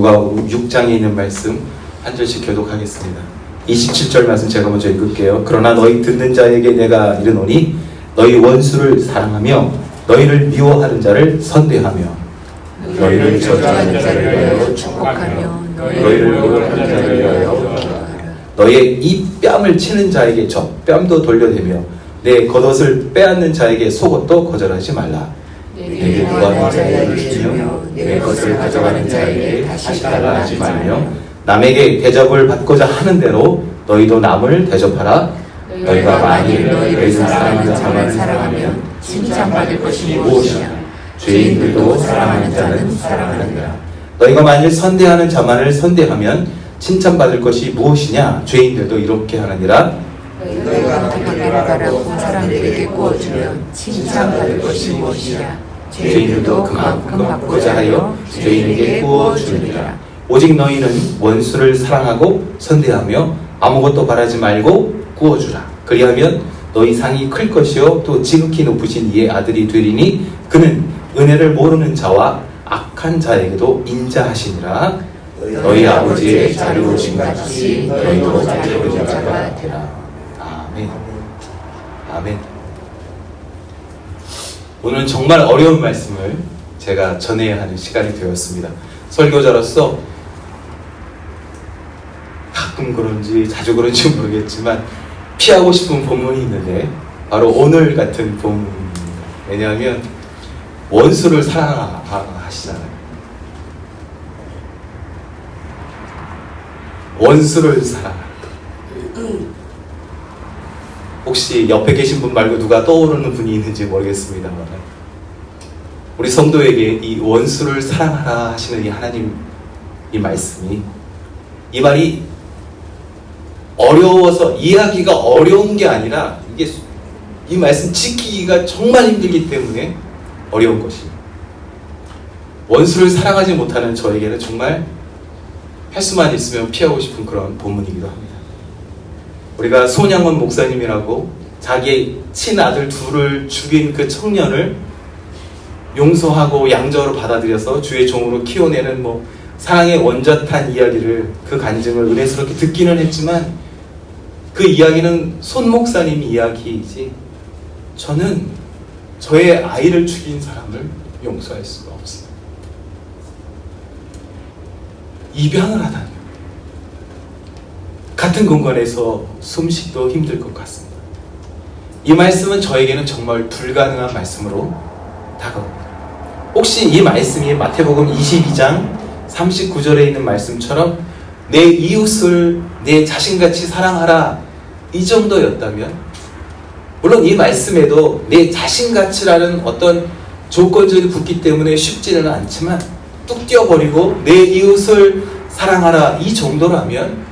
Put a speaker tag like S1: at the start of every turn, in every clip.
S1: 누가복음 6장에 있는 말씀 한 절씩 교독하겠습니다. 27절 말씀 제가 먼저 읽을게요. 그러나 너희 듣는 자에게 내가 이르노니 너희 원수를 사랑하며 너희를 미워하는 자를 선대하며
S2: 너희를 저주하는 자를 위하여 축복하며 너희를 모독하는 자를 위하여 기도하라.
S1: 너희의 이 뺨을 치는 자에게 저 뺨도 돌려대며 내 겉옷을 빼앗는 자에게 속옷도 거절하지 말라. 내게 구하는 자에게 주며 내 것을 가져가는 자에게 다시 달라 하지 말며 남에게 대접을 받고자 하는 대로 너희도 남을 대접하라. 너희가 만일 너희를 사랑하는 자만 사랑하면
S2: 칭찬받을 것이 무엇이냐?
S1: 죄인들도 사랑하는 자는 사랑하느니라. 너희가 만일 선대하는 자만을 선대하면 칭찬받을 것이 무엇이냐? 죄인들도 이렇게 하느니라.
S2: 너희가 밖에 나가라고 사람들에게 구워주면 칭찬받을 것이 무엇이냐?
S1: 죄인들도 그만큼 받고자 하여 죄인에게 구워주느니라. 오직 너희는 원수를 사랑하고 선대하며 아무것도 바라지 말고 구워주라. 그리하면 너희 상이 클 것이요 또 지극히 높으신 이의 아들이 되리니 그는 은혜를 모르는 자와 악한 자에게도 인자하시니라. 너희 아버지의 자유로우신 같이 너희도 자유로운 자가 되라. 아멘. 아멘. 오늘은 정말 어려운 말씀을 제가 전해야 하는 시간이 되었습니다. 설교자로서 가끔 그런지 자주 그런지 모르겠지만 피하고 싶은 본문이 있는데 바로 오늘 같은 본문입니다. 왜냐하면 원수를 사랑하시잖아요. 원수를 사랑하라. 혹시 옆에 계신 분 말고 누가 떠오르는 분이 있는지 모르겠습니다만 우리 성도에게 이 원수를 사랑하라 하시는 이 하나님 이 말씀이 이 말이 어려워서 이해하기가 어려운 게 아니라 이게 이 말씀 지키기가 정말 힘들기 때문에 어려운 것입니다. 원수를 사랑하지 못하는 저에게는 정말 할 수만 있으면 피하고 싶은 그런 본문이기도 합니다. 우리가 손양원 목사님이라고 자기의 친아들 둘을 죽인 그 청년을 용서하고 양자로 받아들여서 주의 종으로 키워내는 사랑의 원젓한 이야기를 그 간증을 은혜스럽게 듣기는 했지만 그 이야기는 손 목사님 이야기이지 저는 저의 아이를 죽인 사람을 용서할 수가 없습니다. 입양을 하다니 같은 공간에서 숨쉬기도 힘들 것 같습니다. 이 말씀은 저에게는 정말 불가능한 말씀으로 다가옵니다. 혹시 이 말씀이 마태복음 22장 39절에 있는 말씀처럼 내 이웃을 내 자신같이 사랑하라 이 정도였다면 물론 이 말씀에도 내 자신같이라는 어떤 조건들이 붙기 때문에 쉽지는 않지만 뚝 띄어버리고 내 이웃을 사랑하라 이 정도라면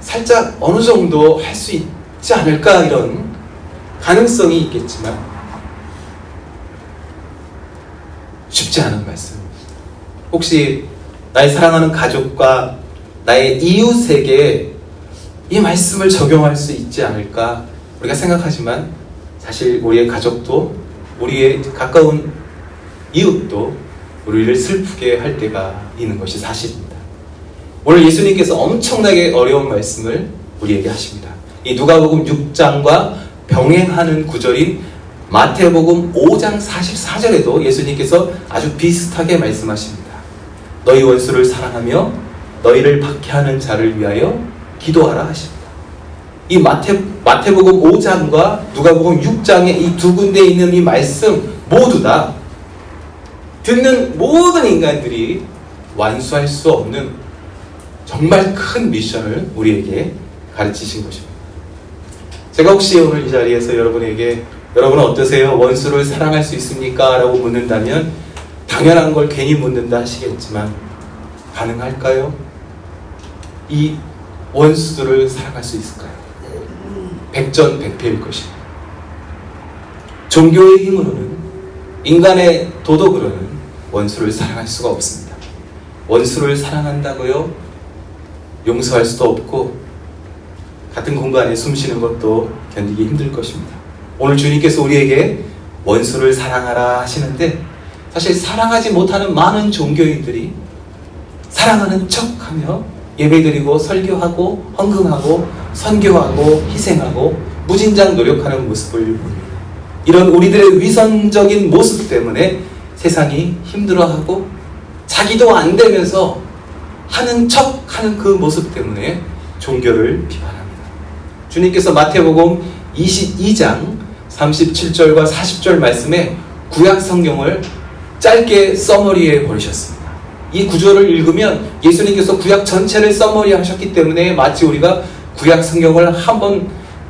S1: 살짝 어느 정도 할 수 있지 않을까 이런 가능성이 있겠지만 쉽지 않은 말씀입니다. 혹시 나의 사랑하는 가족과 나의 이웃에게 이 말씀을 적용할 수 있지 않을까 우리가 생각하지만 사실 우리의 가족도 우리의 가까운 이웃도 우리를 슬프게 할 때가 있는 것이 사실입니다. 오늘 예수님께서 엄청나게 어려운 말씀을 우리에게 하십니다. 이 누가복음 6장과 병행하는 구절인 마태복음 5장 44절에도 예수님께서 아주 비슷하게 말씀하십니다. 너희 원수를 사랑하며 너희를 박해하는 자를 위하여 기도하라 하십니다. 이 마태복음 5장과 누가복음 6장의 이 두 군데에 있는 이 말씀 모두 다 듣는 모든 인간들이 완수할 수 없는 정말 큰 미션을 우리에게 가르치신 것입니다. 제가 혹시 오늘 이 자리에서 여러분에게 여러분은 어떠세요? 원수를 사랑할 수 있습니까? 라고 묻는다면 당연한 걸 괜히 묻는다 하시겠지만 가능할까요? 이 원수들을 사랑할 수 있을까요? 백전백패일 것입니다. 종교의 힘으로는 인간의 도덕으로는 원수를 사랑할 수가 없습니다. 원수를 사랑한다고요? 용서할 수도 없고 같은 공간에 숨쉬는 것도 견디기 힘들 것입니다. 오늘 주님께서 우리에게 원수를 사랑하라 하시는데 사실 사랑하지 못하는 많은 종교인들이 사랑하는 척하며 예배드리고 설교하고 헌금하고 선교하고 희생하고 무진장 노력하는 모습을 봅니다. 이런 우리들의 위선적인 모습 때문에 세상이 힘들어하고 자기도 안 되면서 하는 척하는 그 모습 때문에 종교를 비판합니다. 주님께서 마태복음 22장 37절과 40절 말씀에 구약 성경을 짧게 서머리해 버리셨습니다. 이 구절을 읽으면 예수님께서 구약 전체를 서머리 하셨기 때문에 마치 우리가 구약 성경을 한번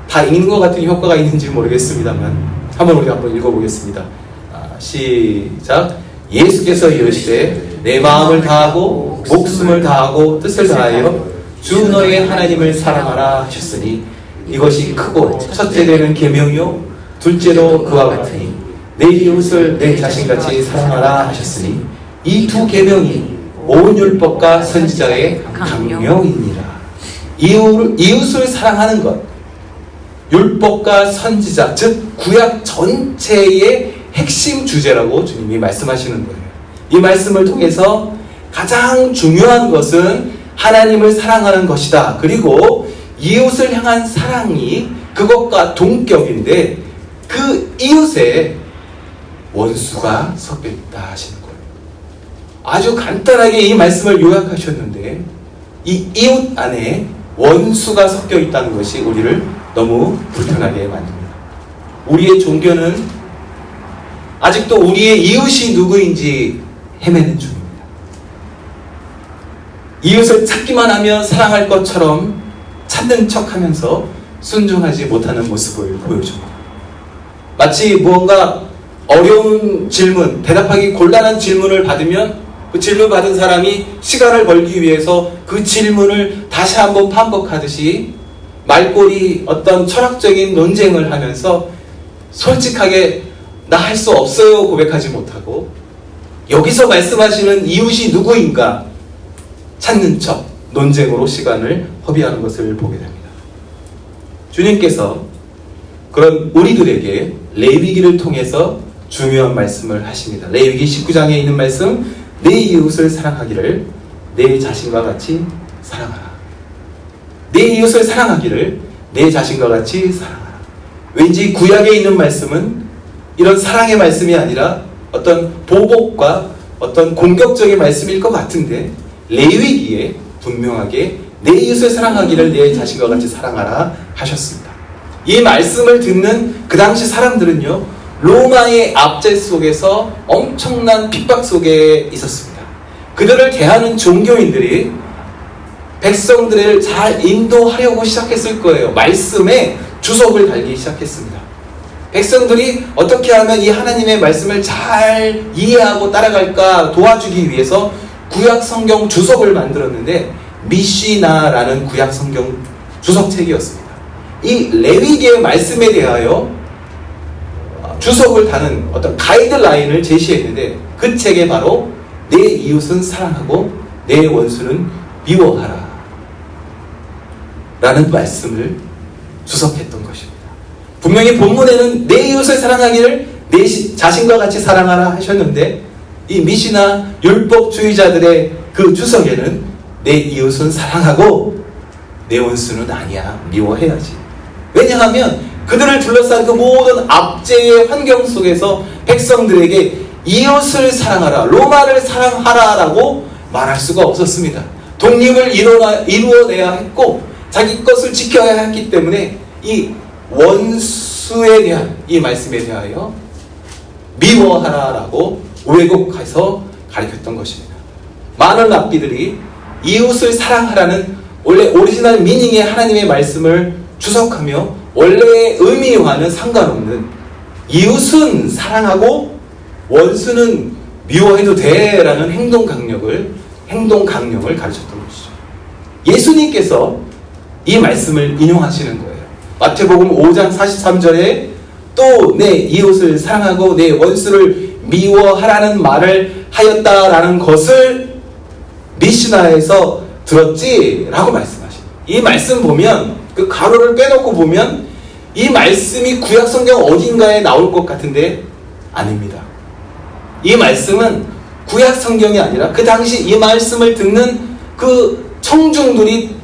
S1: 다 읽는 것 같은 효과가 있는지 모르겠습니다만 우리가 한번 읽어보겠습니다. 시작. 예수께서 이르시되 내 마음을 다하고 목숨을 다하고 뜻을 다하여 주 너의 하나님을 사랑하라 하셨으니 이것이 크고 첫째 되는 계명이요 둘째로 그와 같으니 내 이웃을 내 자신같이 사랑하라 하셨으니 이 두 계명이 온 율법과 선지자의 강명이니라. 이웃을 사랑하는 것, 율법과 선지자, 즉 구약 전체의 핵심 주제라고 주님이 말씀하시는 거예요. 이 말씀을 통해서 가장 중요한 것은 하나님을 사랑하는 것이다. 그리고 이웃을 향한 사랑이 그것과 동격인데 그 이웃에 원수가 섞여 있다 하시는 거예요. 아주 간단하게 이 말씀을 요약하셨는데 이 이웃 안에 원수가 섞여 있다는 것이 우리를 너무 불편하게 만듭니다. 우리의 종교는 아직도 우리의 이웃이 누구인지 헤매는 중입니다. 이웃을 찾기만 하면 사랑할 것처럼 찾는 척하면서 순종하지 못하는 모습을 보여줍니다. 마치 무언가 어려운 질문, 대답하기 곤란한 질문을 받으면 그 질문 받은 사람이 시간을 벌기 위해서 그 질문을 다시 한번 반복하듯이 말꼬리 어떤 철학적인 논쟁을 하면서 솔직하게 나 할 수 없어요 고백하지 못하고 여기서 말씀하시는 이웃이 누구인가 찾는 척 논쟁으로 시간을 허비하는 것을 보게 됩니다. 주님께서 그런 우리들에게 레위기를 통해서 중요한 말씀을 하십니다. 레위기 19장에 있는 말씀, 내 이웃을 사랑하기를 내 자신과 같이 사랑하라. 내 이웃을 사랑하기를 내 자신과 같이 사랑하라. 왠지 구약에 있는 말씀은 이런 사랑의 말씀이 아니라 어떤 보복과 어떤 공격적인 말씀일 것 같은데 레위기에 분명하게 내 이웃을 사랑하기를 내 자신과 같이 사랑하라 하셨습니다. 이 말씀을 듣는 그 당시 사람들은요, 로마의 압제 속에서 엄청난 핍박 속에 있었습니다. 그들을 대하는 종교인들이 백성들을 잘 인도하려고 시작했을 거예요. 말씀에 주석을 달기 시작했습니다. 백성들이 어떻게 하면 이 하나님의 말씀을 잘 이해하고 따라갈까 도와주기 위해서 구약 성경 주석을 만들었는데 미시나라는 구약 성경 주석책이었습니다. 이 레위기의 말씀에 대하여 주석을 다는 어떤 가이드라인을 제시했는데 그 책에 바로 내 이웃은 사랑하고 내 원수는 미워하라 라는 말씀을 주석했던 것입니다. 분명히 본문에는 내 이웃을 사랑하기를 내 자신과 같이 사랑하라 하셨는데 이 미시나 율법주의자들의 그 주석에는 내 이웃은 사랑하고 내 원수는 아니야, 미워해야지. 왜냐하면 그들을 둘러싼 그 모든 압제의 환경 속에서 백성들에게 이웃을 사랑하라, 로마를 사랑하라 라고 말할 수가 없었습니다. 독립을 이루어내야 했고 자기 것을 지켜야 했기 때문에 이 원수에 대한 이 말씀에 대하여 미워하라 라고 왜곡해서 가르쳤던 것입니다. 많은 랍비들이 이웃을 사랑하라는 원래 오리지널 미닝의 하나님의 말씀을 주석하며 원래의 의미와는 상관없는 이웃은 사랑하고 원수는 미워해도 돼 라는 행동 강령을 가르쳤던 것이죠. 예수님께서 이 말씀을 인용하시는 거예요. 마태복음 5장 43절에 또 내 이웃을 사랑하고 내 원수를 미워하라는 말을 하였다라는 것을 미시나에서 들었지? 라고 말씀하십니다. 이 말씀 보면 그 가로를 빼놓고 보면 이 말씀이 구약성경 어딘가에 나올 것 같은데 아닙니다. 이 말씀은 구약 성경이 아니라 그 당시 이 말씀을 듣는 그 청중들이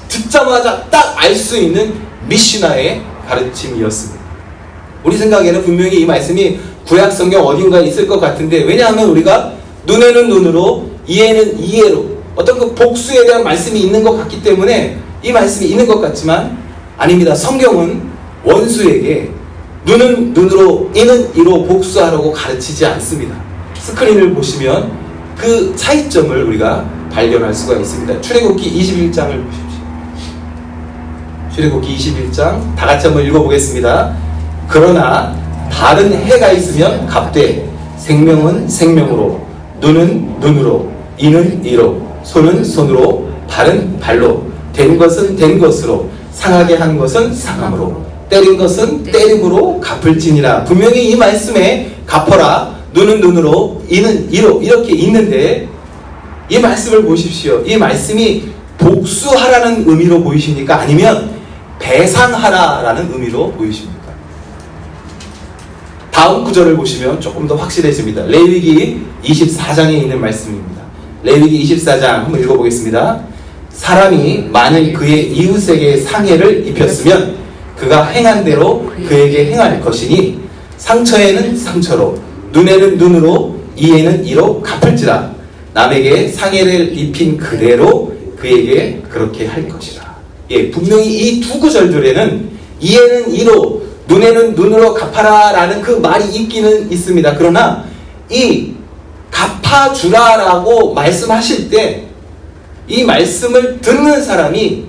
S1: 듣자마자 딱 알 수 있는 미시나의 가르침이었습니다. 우리 생각에는 분명히 이 말씀이 구약 성경 어딘가에 있을 것 같은데, 왜냐하면 우리가 눈에는 눈으로 이해는 이해로 어떤 그 복수에 대한 말씀이 있는 것 같기 때문에 이 말씀이 있는 것 같지만 아닙니다. 성경은 원수에게 눈은 눈으로 이는 이로 복수하라고 가르치지 않습니다. 스크린을 보시면 그 차이점을 우리가 발견할 수가 있습니다. 출애굽기 21장을 보십시오. 출애굽기 21장 다 같이 한번 읽어보겠습니다. 그러나 다른 해가 있으면 갑되 생명은 생명으로, 눈은 눈으로, 이는 이로, 손은 손으로, 발은 발로, 된 것은 된 것으로, 상하게 한 것은 상함으로, 때린 것은 때림으로 갚을지니라. 분명히 이 말씀에 갚어라, 눈은 눈으로, 이는 이로 이렇게 있는데, 이 말씀을 보십시오. 이 말씀이 복수하라는 의미로 보이십니까? 아니면 배상하라라는 의미로 보이십니까? 다음 구절을 보시면 조금 더 확실해집니다. 레위기 24장에 있는 말씀입니다. 레위기 24장 한번 읽어보겠습니다. 사람이 만일 그의 이웃에게 상해를 입혔으면 그가 행한 대로 그에게 행할 것이니 상처에는 상처로, 눈에는 눈으로, 이에는 이로 갚을지라. 남에게 상해를 입힌 그대로 그에게 그렇게 할 것이라. 예, 분명히 이 두 구절들에는 이에는 이로, 눈에는 눈으로 갚아라 라는 그 말이 있기는 있습니다. 그러나 이 갚아주라 라고 말씀하실 때 이 말씀을 듣는 사람이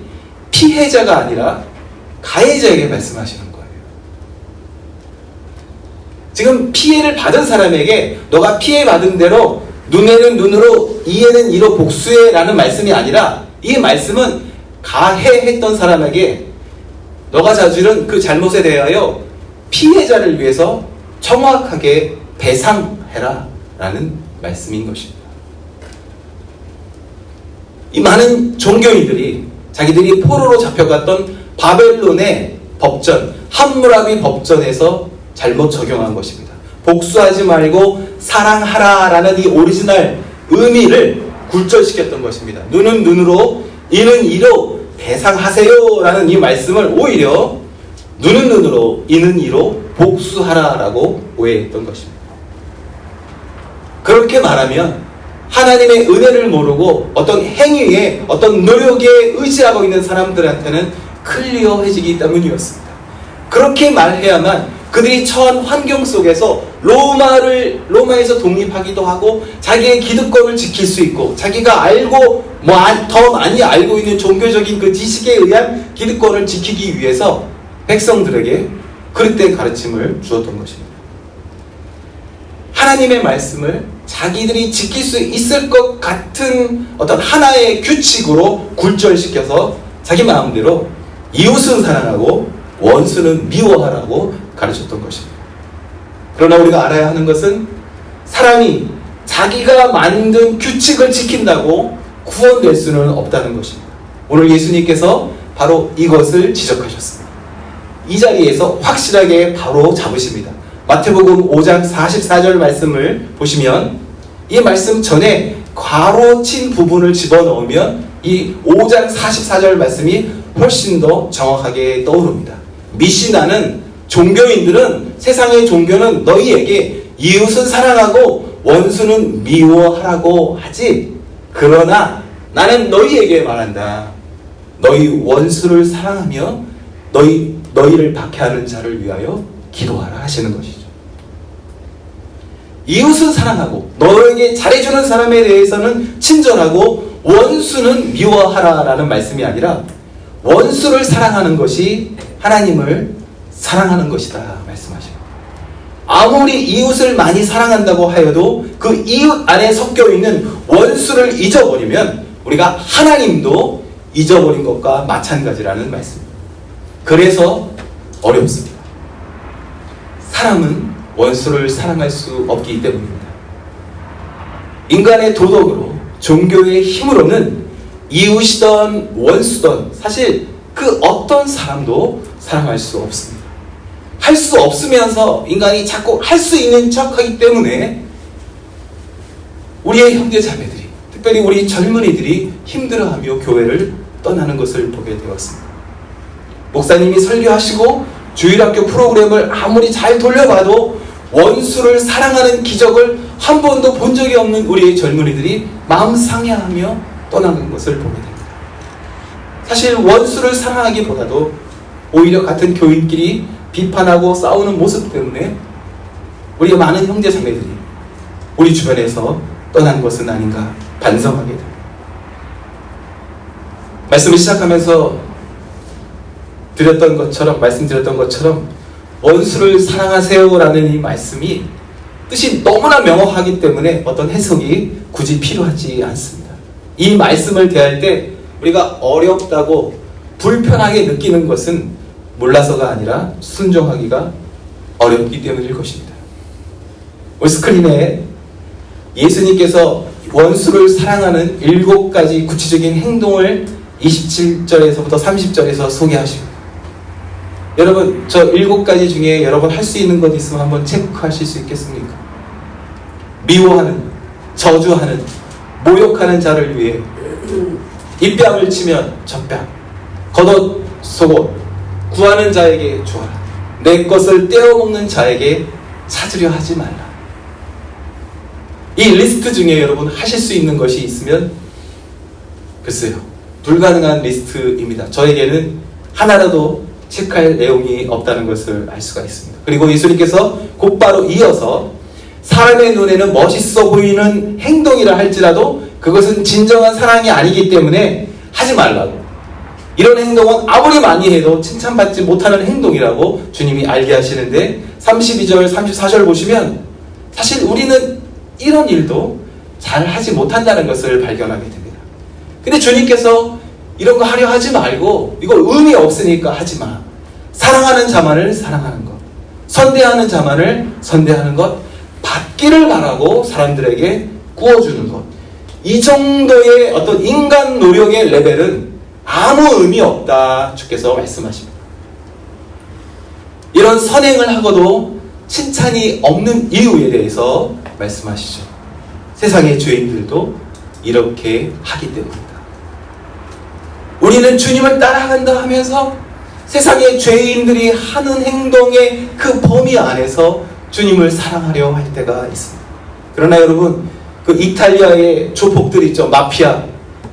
S1: 피해자가 아니라 가해자에게 말씀하시는 거예요. 지금 피해를 받은 사람에게 너가 피해받은 대로 눈에는 눈으로, 이에는 이로 복수해 라는 말씀이 아니라, 이 말씀은 가해했던 사람에게 너가 저지른 그 잘못에 대하여 피해자를 위해서 정확하게 배상해라 라는 말씀인 것입니다. 이 많은 종교인들이 자기들이 포로로 잡혀갔던 바벨론의 법전, 함무라비 법전에서 잘못 적용한 것입니다. 복수하지 말고 사랑하라 라는 이 오리지널 의미를 굴절시켰던 것입니다. 눈은 눈으로, 이는 이로 배상하세요 라는 이 말씀을 오히려 눈은 눈으로, 이는 이로 복수하라 라고 오해했던 것입니다. 그렇게 말하면 하나님의 은혜를 모르고 어떤 행위에, 어떤 노력에 의지하고 있는 사람들한테는 클리어해지기 때문이었습니다. 그렇게 말해야만 그들이 처한 환경 속에서 로마에서 독립하기도 하고 자기의 기득권을 지킬 수 있고, 자기가 알고 더 많이 알고 있는 종교적인 그 지식에 의한 기득권을 지키기 위해서 백성들에게 그릇된 가르침을 주었던 것입니다. 하나님의 말씀을 자기들이 지킬 수 있을 것 같은 어떤 하나의 규칙으로 굴절시켜서 자기 마음대로 이웃은 사랑하고 원수는 미워하라고 가르쳤던 것입니다. 그러나 우리가 알아야 하는 것은 사람이 자기가 만든 규칙을 지킨다고 구원될 수는 없다는 것입니다. 오늘 예수님께서 바로 이것을 지적하셨습니다. 이 자리에서 확실하게 바로 잡으십니다. 마태복음 5장 44절 말씀을 보시면 이 말씀 전에 괄호친 부분을 집어넣으면 이 5장 44절 말씀이 훨씬 더 정확하게 떠오릅니다. 미시나는, 종교인들은, 세상의 종교는 너희에게 이웃은 사랑하고 원수는 미워하라고 하지, 그러나 나는 너희에게 말한다. 너희 원수를 사랑하며 너희를 박해하는 자를 위하여 기도하라 하시는 것이죠. 이웃은 사랑하고 너에게 잘해주는 사람에 대해서는 친절하고 원수는 미워하라 라는 말씀이 아니라 원수를 사랑하는 것이 하나님을 사랑하는 것이다 말씀하십니다. 아무리 이웃을 많이 사랑한다고 하여도 그 이웃 안에 섞여 있는 원수를 잊어버리면 우리가 하나님도 잊어버린 것과 마찬가지라는 말씀입니다. 그래서 어렵습니다. 사람은 원수를 사랑할 수 없기 때문입니다. 인간의 도덕으로, 종교의 힘으로는 이웃이던 원수던 사실 그 어떤 사람도 사랑할 수 없습니다. 할 수 없으면서 인간이 자꾸 할 수 있는 척하기 때문에 우리의 형제 자매들이, 특별히 우리 젊은이들이 힘들어하며 교회를 떠나는 것을 보게 되었습니다. 목사님이 설교하시고 주일학교 프로그램을 아무리 잘 돌려봐도 원수를 사랑하는 기적을 한 번도 본 적이 없는 우리의 젊은이들이 마음 상해하며 떠나는 것을 보게 됩니다. 사실 원수를 사랑하기보다도 오히려 같은 교인끼리 비판하고 싸우는 모습 때문에 우리의 많은 형제 자매들이 우리 주변에서 떠난 것은 아닌가 반성하게 됩니다. 말씀을 시작하면서 말씀드렸던 것처럼 원수를 사랑하세요라는 이 말씀이 뜻이 너무나 명확하기 때문에 어떤 해석이 굳이 필요하지 않습니다. 이 말씀을 대할 때 우리가 어렵다고 불편하게 느끼는 것은 몰라서가 아니라 순종하기가 어렵기 때문일 것입니다. 우리 스크린에 예수님께서 원수를 사랑하는 7가지 구체적인 행동을 27절에서부터 30절에서 소개하십니다. 여러분, 저 7가지 중에 여러분 할 수 있는 것 있으면 한번 체크하실 수 있겠습니까? 미워하는, 저주하는, 모욕하는 자를 위해 입뺨을 치면 젖뺨, 겉옷 속옷, 구하는 자에게 주어라. 내 것을 떼어먹는 자에게 찾으려 하지 말라. 이 리스트 중에 여러분 하실 수 있는 것이 있으면 글쎄요, 불가능한 리스트입니다. 저에게는 하나라도 체크할 내용이 없다는 것을 알 수가 있습니다. 그리고 예수님께서 곧바로 이어서 사람의 눈에는 멋있어 보이는 행동이라 할지라도 그것은 진정한 사랑이 아니기 때문에 하지 말라고, 이런 행동은 아무리 많이 해도 칭찬받지 못하는 행동이라고 주님이 알게 하시는데 32절, 34절 보시면 사실 우리는 이런 일도 잘 하지 못한다는 것을 발견하게 됩니다. 근데 주님께서 이런 거 하려 하지 말고, 이거 의미 없으니까 하지 마. 사랑하는 자만을 사랑하는 것, 선대하는 자만을 선대하는 것, 받기를 바라고 사람들에게 구워주는 것, 이 정도의 어떤 인간 노력의 레벨은 아무 의미 없다 주께서 말씀하십니다. 이런 선행을 하고도 칭찬이 없는 이유에 대해서 말씀하시죠. 세상의 죄인들도 이렇게 하기 때문이다. 우리는 주님을 따라간다 하면서 세상의 죄인들이 하는 행동의 그 범위 안에서 주님을 사랑하려 할 때가 있습니다. 그러나 여러분, 그 이탈리아의 조폭들 있죠.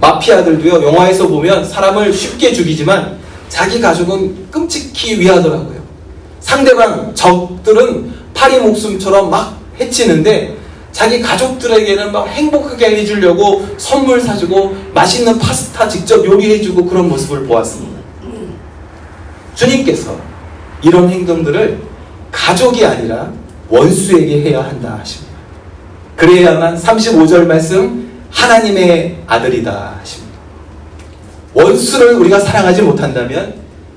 S1: 마피아들도요, 영화에서 보면 사람을 쉽게 죽이지만 자기 가족은 끔찍히 위하더라고요. 상대방 적들은 파리 목숨처럼 막 해치는데 자기 가족들에게는 막 행복하게 해주려고 선물 사주고 맛있는 파스타 직접 요리해주고 그런 모습을 보았습니다. 주님께서 이런 행동들을 가족이 아니라 원수에게 해야 한다 하십니다. 그래야만 35절 말씀, 하나님의 아들이다 하십니다. 원수를 우리가 사랑하지 못한다면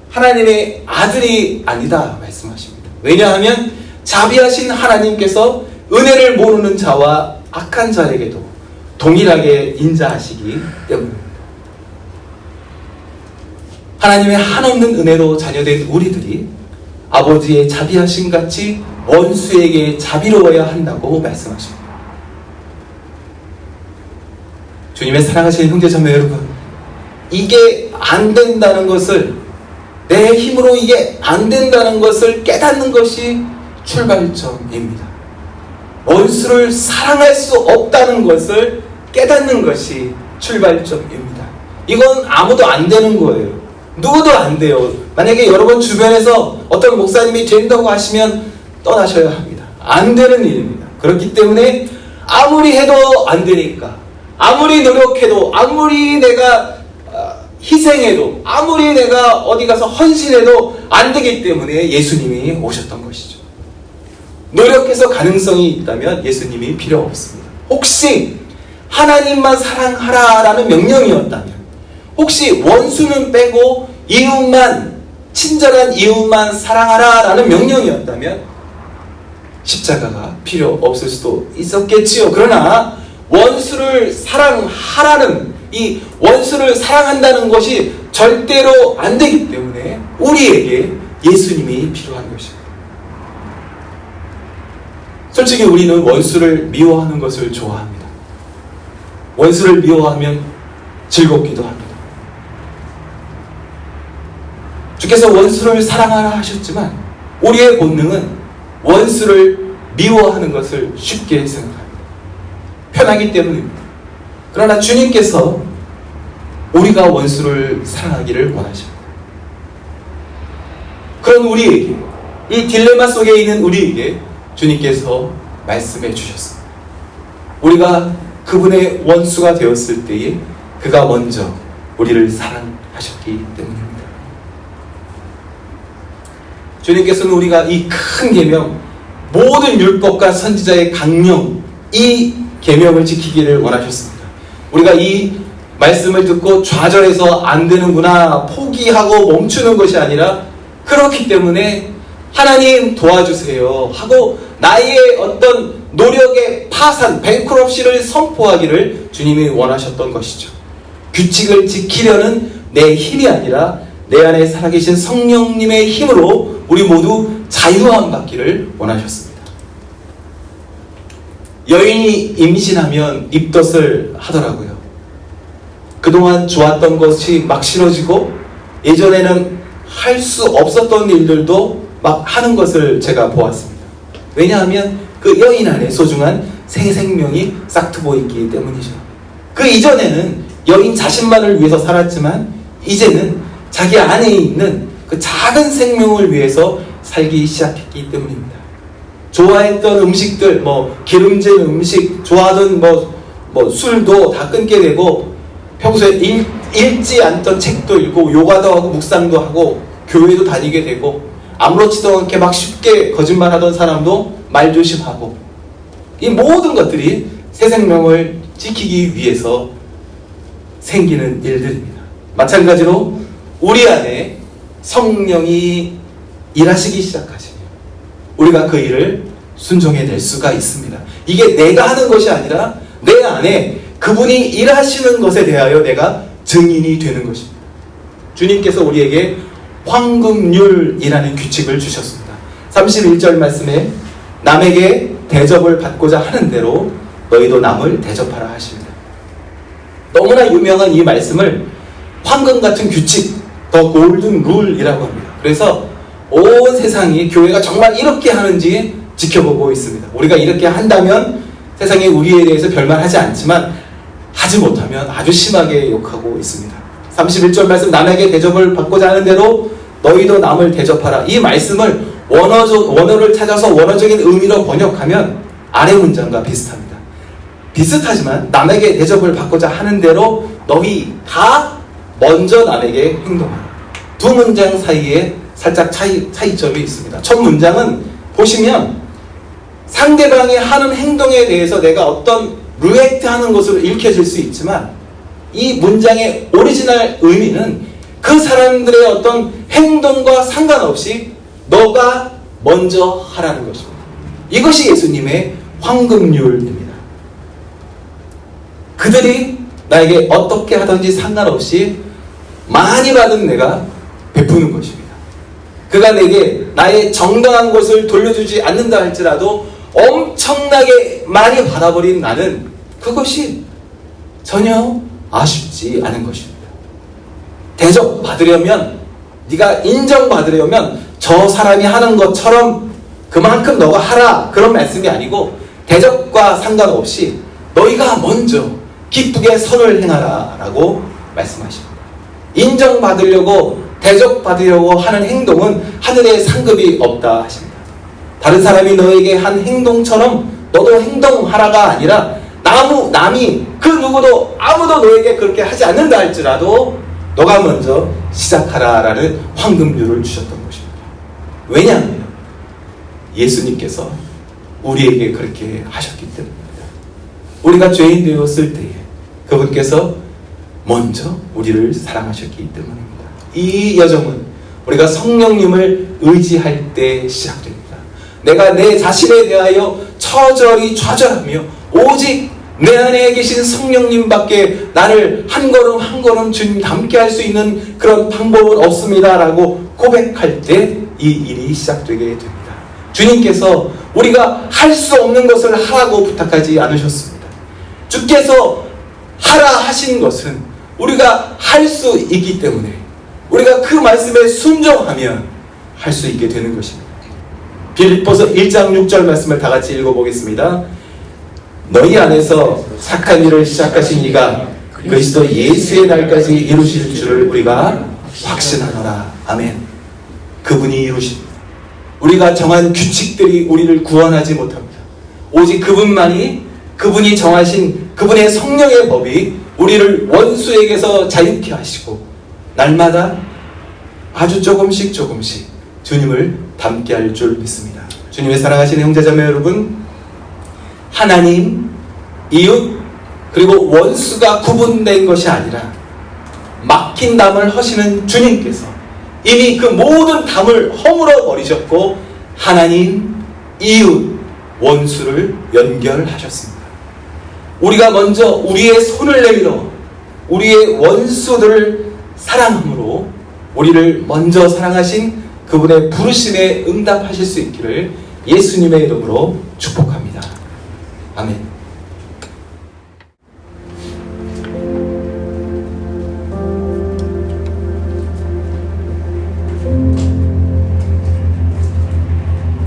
S1: 하나님의 아들이 아니다 말씀하십니다. 왜냐하면 자비하신 하나님께서 은혜를 모르는 자와 악한 자에게도 동일하게 인자하시기 때문입니다. 하나님의 한없는 은혜로 자녀된 우리들이 아버지의 자비하심 같이 원수에게 자비로워야 한다고 말씀하십니다. 주님의 사랑하시는 형제자매 여러분, 이게 안 된다는 것을, 내 힘으로 이게 안 된다는 것을 깨닫는 것이 출발점입니다. 원수를 사랑할 수 없다는 것을 깨닫는 것이 출발점입니다. 이건 아무도 안 되는 거예요. 누구도 안 돼요. 만약에 여러분 주변에서 어떤 목사님이 된다고 하시면 떠나셔야 합니다. 안 되는 일입니다. 그렇기 때문에 아무리 해도 안 되니까, 아무리 노력해도, 아무리 내가 희생해도, 아무리 내가 어디 가서 헌신해도 안 되기 때문에 예수님이 오셨던 것이죠. 노력해서 가능성이 있다면 예수님이 필요 없습니다. 혹시 하나님만 사랑하라라는 명령이었다면, 혹시 원수는 빼고 이웃만, 친절한 이웃만 사랑하라라는 명령이었다면 십자가가 필요 없을 수도 있었겠지요. 그러나 원수를 사랑하라는, 이 원수를 사랑한다는 것이 절대로 안 되기 때문에 우리에게 예수님이 필요한 것입니다. 솔직히 우리는 원수를 미워하는 것을 좋아합니다. 원수를 미워하면 즐겁기도 합니다. 주께서 원수를 사랑하라 하셨지만 우리의 본능은 원수를 미워하는 것을 쉽게 생각합니다. 편하기 때문입니다. 그러나 주님께서 우리가 원수를 사랑하기를 원하십니다. 그런 우리에게, 이 딜레마 속에 있는 우리에게 주님께서 말씀해 주셨습니다. 우리가 그분의 원수가 되었을 때에 그가 먼저 우리를 사랑하셨기 때문입니다. 주님께서는 우리가 이 큰 계명, 모든 율법과 선지자의 강령, 이 계명을 지키기를 원하셨습니다. 우리가 이 말씀을 듣고 좌절해서 안 되는구나, 포기하고 멈추는 것이 아니라 그렇기 때문에 하나님 도와주세요 하고 나의 어떤 노력의 파산, 뱅크럽시를 선포하기를 주님이 원하셨던 것이죠. 규칙을 지키려는 내 힘이 아니라 내 안에 살아계신 성령님의 힘으로 우리 모두 자유함 받기를 원하셨습니다. 여인이 임신하면 입덧을 하더라고요. 그동안 좋았던 것이 막 싫어지고 예전에는 할 수 없었던 일들도 막 하는 것을 제가 보았습니다. 왜냐하면 그 여인 안에 소중한 새 생명이 싹트고 있기 때문이죠. 그 이전에는 여인 자신만을 위해서 살았지만 이제는 자기 안에 있는 그 작은 생명을 위해서 살기 시작했기 때문입니다. 좋아했던 음식들, 기름진 음식, 좋아하던 술도 다 끊게 되고 평소에 읽지 않던 책도 읽고 요가도 하고 묵상도 하고 교회도 다니게 되고 아무렇지도 않게 막 쉽게 거짓말하던 사람도 말조심하고 이 모든 것들이 새 생명을 지키기 위해서 생기는 일들입니다. 마찬가지로 우리 안에 성령이 일하시기 시작하시면 우리가 그 일을 순종해낼 수가 있습니다. 이게 내가 하는 것이 아니라 내 안에 그분이 일하시는 것에 대하여 내가 증인이 되는 것입니다. 주님께서 우리에게 황금률이라는 규칙을 주셨습니다. 31절 말씀에 남에게 대접을 받고자 하는 대로 너희도 남을 대접하라 하십니다. 너무나 유명한 이 말씀을 황금 같은 규칙, 더 골든 룰이라고 합니다. 그래서 온 세상이 교회가 정말 이렇게 하는지 지켜보고 있습니다. 우리가 이렇게 한다면 세상이 우리에 대해서 별말하지 않지만 하지 못하면 아주 심하게 욕하고 있습니다. 31절 말씀, 남에게 대접을 받고자 하는 대로 너희도 남을 대접하라. 이 말씀을 원어를 찾아서 원어적인 의미로 번역하면 아래 문장과 비슷합니다. 비슷하지만 남에게 대접을 받고자 하는 대로 너희 다 먼저 남에게 행동하라. 두 문장 사이에 살짝 차이점이 있습니다. 첫 문장은 보시면 상대방이 하는 행동에 대해서 내가 어떤 리액트 하는 것으로 읽혀질 수 있지만 이 문장의 오리지널 의미는 그 사람들의 어떤 행동과 상관없이 너가 먼저 하라는 것입니다. 이것이 예수님의 황금률입니다. 그들이 나에게 어떻게 하든지 상관없이 많이 받은 내가 베푸는 것입니다. 그가 내게 나의 정당한 것을 돌려주지 않는다 할지라도 엄청나게 많이 받아버린 나는 그것이 전혀 아쉽지 않은 것입니다. 대접받으려면, 네가 인정받으려면 저 사람이 하는 것처럼 그만큼 너가 하라, 그런 말씀이 아니고 대접과 상관없이 너희가 먼저 기쁘게 선을 행하라 라고 말씀하십니다. 인정받으려고 대접받으려고 하는 행동은 하늘에 상급이 없다 하십니다. 다른 사람이 너에게 한 행동처럼 너도 행동하라가 아니라 남이 그 누구도 아무도 너에게 그렇게 하지 않는다 할지라도 너가 먼저 시작하라라는 황금률을 주셨던 것입니다. 왜냐하면 예수님께서 우리에게 그렇게 하셨기 때문입니다. 우리가 죄인 되었을 때에 그분께서 먼저 우리를 사랑하셨기 때문입니다. 이 여정은 우리가 성령님을 의지할 때 시작됩니다. 내가 내 자신에 대하여 처절히 좌절하며 오직 내 안에 계신 성령님밖에 나를 한 걸음 한 걸음 주님 닮게 할 수 있는 그런 방법은 없습니다 라고 고백할 때 이 일이 시작되게 됩니다. 주님께서 우리가 할 수 없는 것을 하라고 부탁하지 않으셨습니다. 주께서 하라 하신 것은 우리가 할 수 있기 때문에 우리가 그 말씀에 순종하면 할 수 있게 되는 것입니다. 빌립보서 1장 6절 말씀을 다 같이 읽어보겠습니다. 너희 안에서 착한 일을 시작하신 이가 그리스도 예수의 날까지 이루실 줄을 우리가 확신하노라. 아멘. 그분이 이루십니다. 우리가 정한 규칙들이 우리를 구원하지 못합니다. 오직 그분이 정하신 그분의 성령의 법이 우리를 원수에게서 자유케 하시고 날마다 아주 조금씩 주님을 닮게 할 줄 믿습니다. 주님의 사랑하시는 형제자매 여러분, 하나님, 이웃, 그리고 원수가 구분된 것이 아니라 막힌 담을 허시는 주님께서 이미 그 모든 담을 허물어 버리셨고 하나님, 이웃, 원수를 연결하셨습니다. 우리가 먼저 우리의 손을 내밀어 우리의 원수들을 사랑함으로 우리를 먼저 사랑하신 그분의 부르심에 응답하실 수 있기를 예수님의 이름으로 축복합니다. 아멘.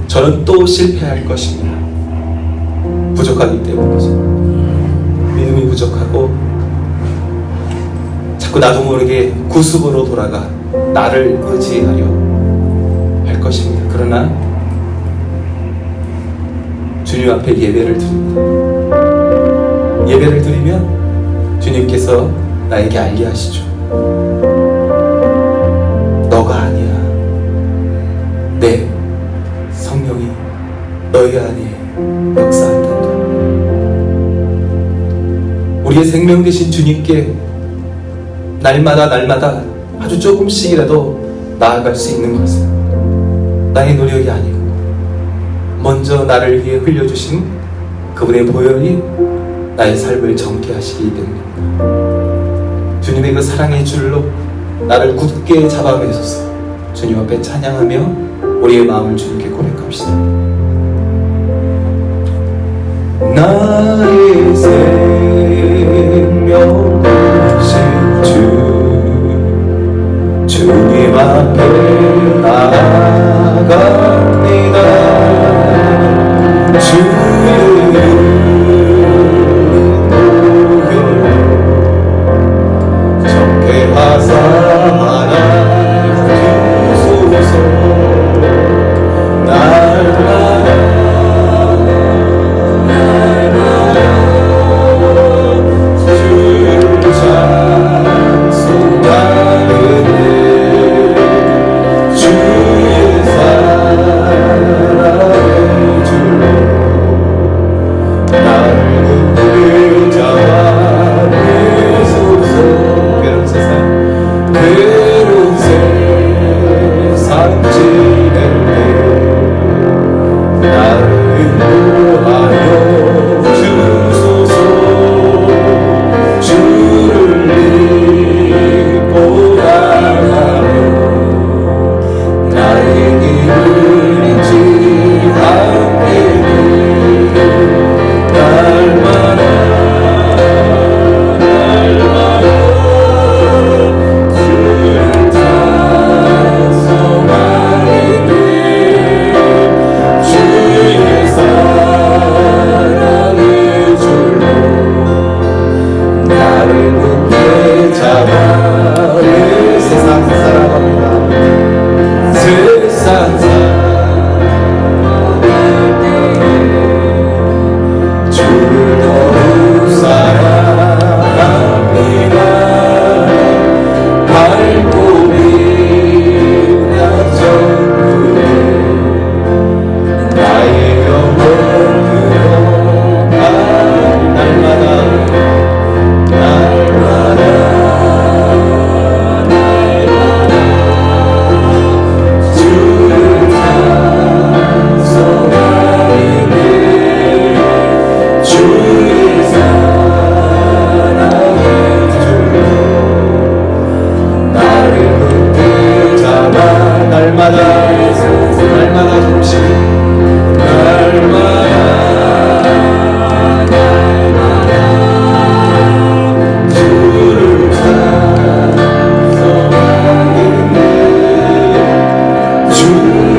S1: 저는 또 실패할 것입니다. 부족하기 때문이죠. 믿음이 부족하고 자꾸 나도 모르게 구습으로 돌아가 나를 의지하려 할 것입니다. 그러나 주님 앞에 예배를 드립니다. 예배를 드리면 주님께서 나에게 알게 하시죠. 너가 아니야. 내 성령이 너희 안에 역사한다. 우리의 생명 되신 주님께 날마다 아주 조금씩이라도 나아갈 수 있는 것은 나의 노력이 아니고 먼저 나를 위해 흘려주신 그분의 보혈이 나의 삶을 정케 하시기 때문입니다. 주님의 그 사랑의 줄로 나를 굳게 잡아매소서. 주님 앞에 찬양하며 우리의 마음을 주님께 고백합시다. 나의 생명 되신 주님 앞에 나아갑니다. 주의 보혈 정케하사 하나님 주소서. 날마다 주를 찬송하는 주의 사랑의 줄로 나를 굳게 잡아내소서. 괴로운 세상 지낼 때 나를 인도하여 주소서. 주를 믿고 나가며 나의 길을 잊지 않게 날마다 주를 찬송하게 주의 사랑의 줄로 나를 굳게 잡아 세상 살아갑니다. 세상 주를 더욱 사랑합니다. 밝고 빛난 전국에 나의 영혼 그동안 날마다 주를
S2: 주